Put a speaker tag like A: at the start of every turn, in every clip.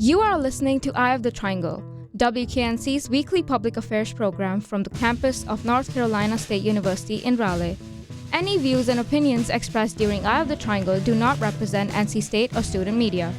A: You are listening to Eye of the Triangle, WKNC's weekly public affairs program from the campus of North Carolina State University in Raleigh. Any views and opinions expressed during Eye of the Triangle do not represent NC State or student media.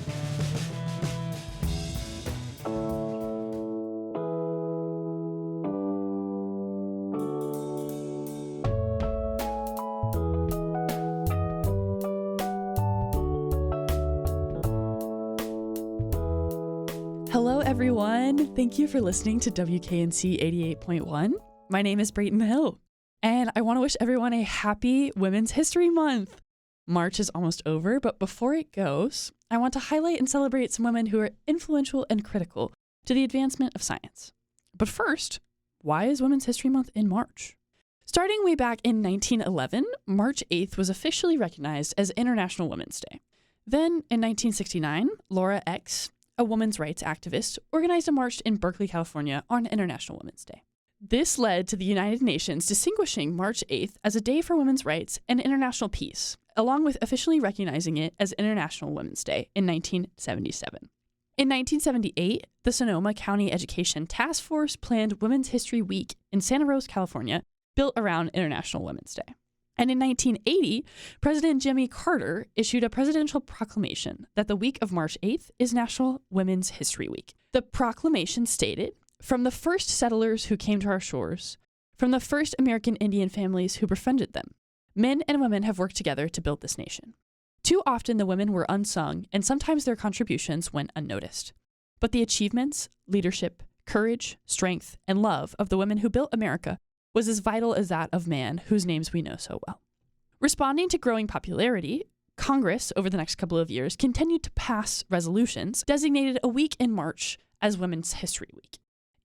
B: Hello, everyone. Thank you for listening to WKNC 88.1. My name is Breyton Hill, and I want to wish everyone a happy Women's History Month. March is almost over, but before it goes, I want to highlight and celebrate some women who are influential and critical to the advancement of science. But first, why is Women's History Month in March? Starting way back in 1911, March 8th was officially recognized as International Women's Day. Then, in 1969, Laura X., a women's rights activist, organized a march in Berkeley, California on International Women's Day. This led to the United Nations distinguishing March 8th as a day for women's rights and international peace, along with officially recognizing it as International Women's Day in 1977. In 1978, the Sonoma County Education Task Force planned Women's History Week in Santa Rosa, California, built around International Women's Day. And in 1980, President Jimmy Carter issued a presidential proclamation that the week of March 8th is National Women's History Week. The proclamation stated, "From the first settlers who came to our shores, from the first American Indian families who befriended them, men and women have worked together to build this nation. Too often the women were unsung, and sometimes their contributions went unnoticed. But the achievements, leadership, courage, strength, and love of the women who built America was as vital as that of man whose names we know so well." Responding to growing popularity, Congress, over the next couple of years, continued to pass resolutions designated a week in March as Women's History Week.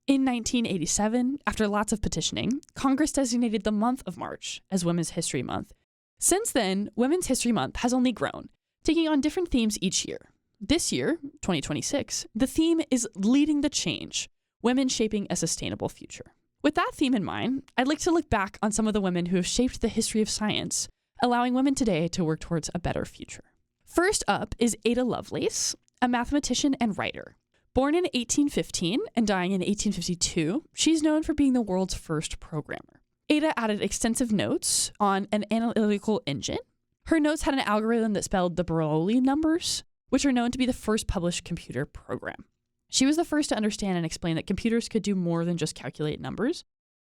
B: In 1987, after lots of petitioning, Congress designated the month of March as Women's History Month. Since then, Women's History Month has only grown, taking on different themes each year. This year, 2026, the theme is Leading the Change, Women Shaping a Sustainable Future. With that theme in mind, I'd like to look back on some of the women who have shaped the history of science, allowing women today to work towards a better future. First up is Ada Lovelace, a mathematician and writer. Born in 1815 and dying in 1852, she's known for being the world's first programmer. Ada added extensive notes on an analytical engine. Her notes had an algorithm that spelled the Broglie numbers, which are known to be the first published computer program. She was the first to understand and explain that computers could do more than just calculate numbers,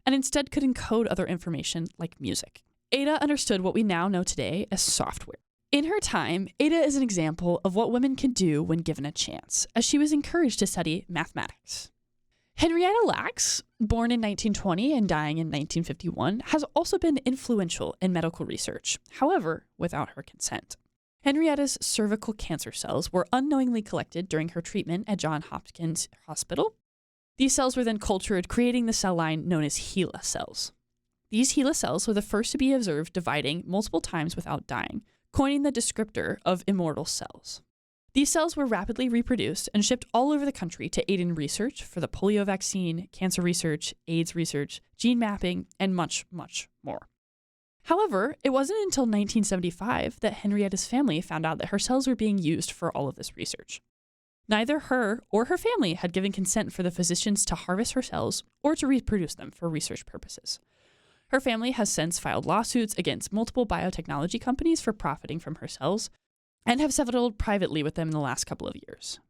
B: and instead could encode other information like music. Ada understood what we now know today as software. In her time, Ada is an example of what women can do when given a chance, as she was encouraged to study mathematics. Henrietta Lacks, born in 1920 and dying in 1951, has also been influential in medical research, however, without her consent. Henrietta's cervical cancer cells were unknowingly collected during her treatment at Johns Hopkins Hospital. These cells were then cultured, creating the cell line known as HeLa cells. These HeLa cells were the first to be observed dividing multiple times without dying, coining the descriptor of immortal cells. These cells were rapidly reproduced and shipped all over the country to aid in research for the polio vaccine, cancer research, AIDS research, gene mapping, and much, much more. However, it wasn't until 1975 that Henrietta's family found out that her cells were being used for all of this research. Neither her or her family had given consent for the physicians to harvest her cells or to reproduce them for research purposes. Her family has since filed lawsuits against multiple biotechnology companies for profiting from her cells and have settled privately with them in the last couple of years.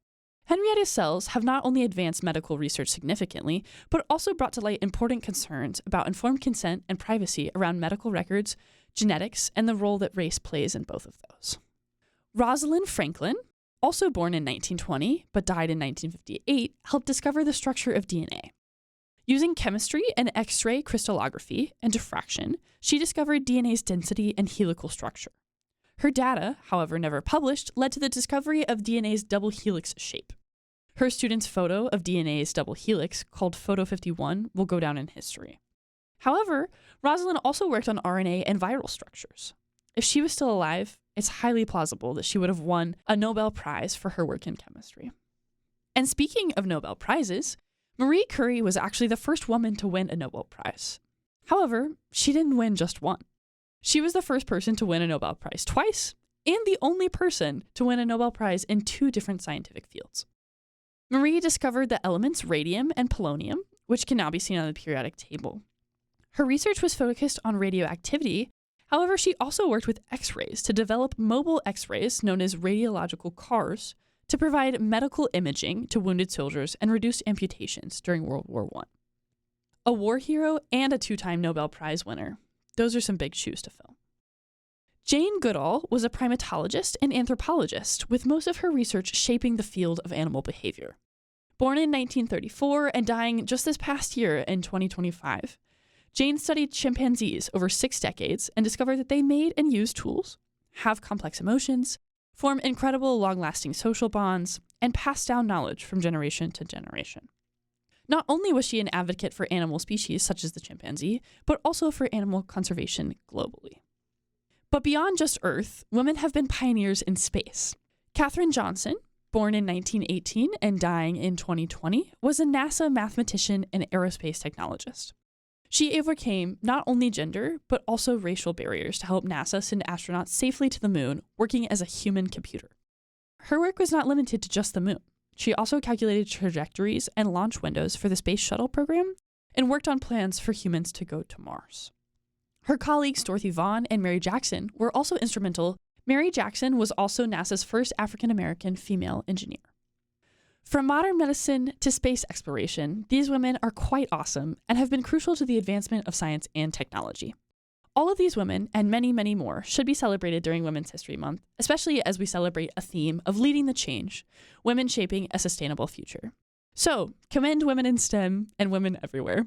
B: Henrietta's cells have not only advanced medical research significantly, but also brought to light important concerns about informed consent and privacy around medical records, genetics, and the role that race plays in both of those. Rosalind Franklin, also born in 1920 but died in 1958, helped discover the structure of DNA. Using chemistry and X-ray crystallography and diffraction, she discovered DNA's density and helical structure. Her data, however never published, led to the discovery of DNA's double helix shape. Her student's photo of DNA's double helix, called Photo 51, will go down in history. However, Rosalind also worked on RNA and viral structures. If she was still alive, it's highly plausible that she would have won a Nobel Prize for her work in chemistry. And speaking of Nobel Prizes, Marie Curie was actually the first woman to win a Nobel Prize. However, she didn't win just one. She was the first person to win a Nobel Prize twice, and the only person to win a Nobel Prize in two different scientific fields. Marie discovered the elements radium and polonium, which can now be seen on the periodic table. Her research was focused on radioactivity. However, she also worked with X-rays to develop mobile X-rays known as radiological cars to provide medical imaging to wounded soldiers and reduce amputations during World War I. A war hero and a 2-time Nobel Prize winner. Those are some big shoes to fill. Jane Goodall was a primatologist and anthropologist, with most of her research shaping the field of animal behavior. Born in 1934 and dying just this past year in 2025, Jane studied chimpanzees over 6 decades and discovered that they made and used tools, have complex emotions, form incredible long-lasting social bonds, and pass down knowledge from generation to generation. Not only was she an advocate for animal species such as the chimpanzee, but also for animal conservation globally. But beyond just Earth, women have been pioneers in space. Katherine Johnson, born in 1918 and dying in 2020, was a NASA mathematician and aerospace technologist. She overcame not only gender, but also racial barriers to help NASA send astronauts safely to the moon, working as a human computer. Her work was not limited to just the moon. She also calculated trajectories and launch windows for the Space Shuttle program and worked on plans for humans to go to Mars. Her colleagues Dorothy Vaughan and Mary Jackson were also instrumental. Mary Jackson was also NASA's first African-American female engineer. From modern medicine to space exploration, these women are quite awesome and have been crucial to the advancement of science and technology. All of these women, and many, many more, should be celebrated during Women's History Month, especially as we celebrate a theme of leading the change, women shaping a sustainable future. So, commend women in STEM and women everywhere.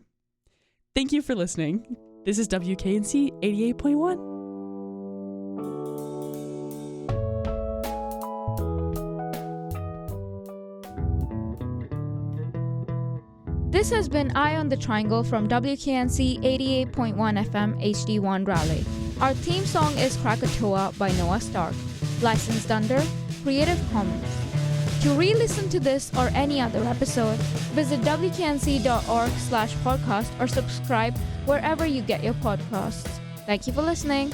B: Thank you for listening. This is WKNC 88.1.
A: This has been Eye on the Triangle from WKNC 88.1 FM HD1 Raleigh. Our theme song is Krakatoa by Noah Stark, licensed under Creative Commons. To re-listen to this or any other episode, visit wknc.org/podcast or subscribe wherever you get your podcasts. Thank you for listening.